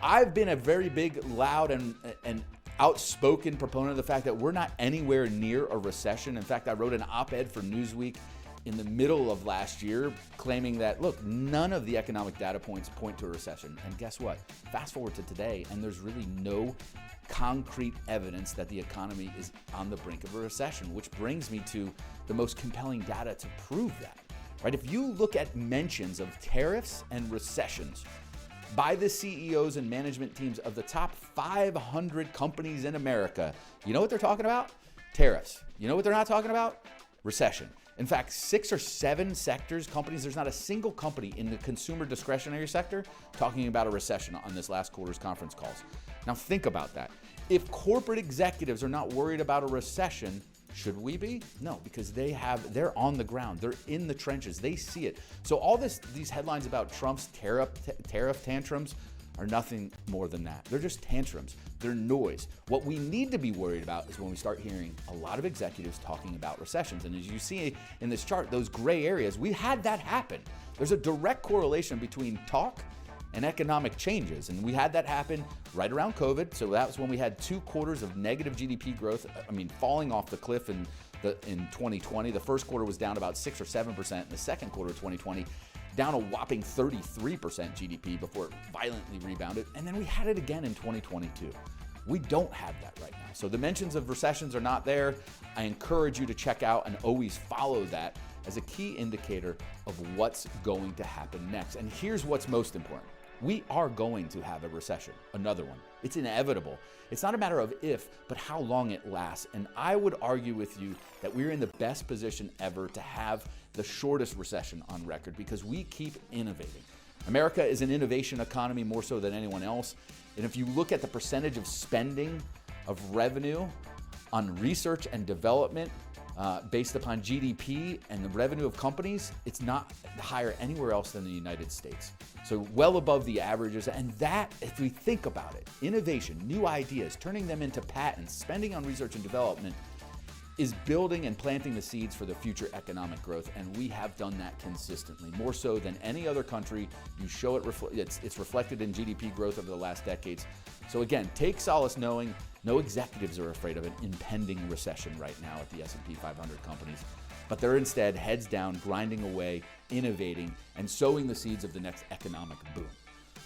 I've been a very big, loud, and outspoken proponent of the fact that we're not anywhere near a recession. In fact, I wrote an op-ed for Newsweek in the middle of last year claiming that, look, none of the economic data points point to a recession. And guess what? Fast forward to today, and there's really no concrete evidence that the economy is on the brink of a recession, which brings me to the most compelling data to prove that. Right? If you look at mentions of tariffs and recessions by the CEOs and management teams of the top 500 companies in America, you know what they're talking about? Tariffs. You know what they're not talking about? Recession. In fact, 6 or 7 sectors, companies, there's not a single company in the consumer discretionary sector talking about a recession on this last quarter's conference calls. Now think about that. If corporate executives are not worried about a recession, should we be? No, because they're on the ground. They're in the trenches. They see it. So all these headlines about Trump's tariff tantrums are nothing more than that. They're just tantrums. They're noise. What we need to be worried about is when we start hearing a lot of executives talking about recessions. And as you see in this chart, those gray areas, we had that happen. There's a direct correlation between talk and economic changes. And we had that happen right around COVID. So that was when we had 2 quarters of negative GDP growth, falling off the cliff in 2020. The first quarter was down about 6 or 7%. In the second quarter of 2020, down a whopping 33% GDP before it violently rebounded. And then we had it again in 2022. We don't have that right now. So the mentions of recessions are not there. I encourage you to check out and always follow that as a key indicator of what's going to happen next. And here's what's most important. We are going to have a recession, another one. It's inevitable. It's not a matter of if, but how long it lasts. And I would argue with you that we're in the best position ever to have the shortest recession on record because we keep innovating. America is an innovation economy more so than anyone else. And if you look at the percentage of spending of revenue on research and development based upon GDP and the revenue of companies, it's not higher anywhere else than the United States. So well above the averages. And that, if we think about it, innovation, new ideas, turning them into patents, spending on research and development is building and planting the seeds for the future economic growth. And we have done that consistently, more so than any other country. You show it, it's reflected in GDP growth over the last decades. So again, take solace knowing no executives are afraid of an impending recession right now at the S&P 500 companies, but they're instead heads down, grinding away, innovating, and sowing the seeds of the next economic boom.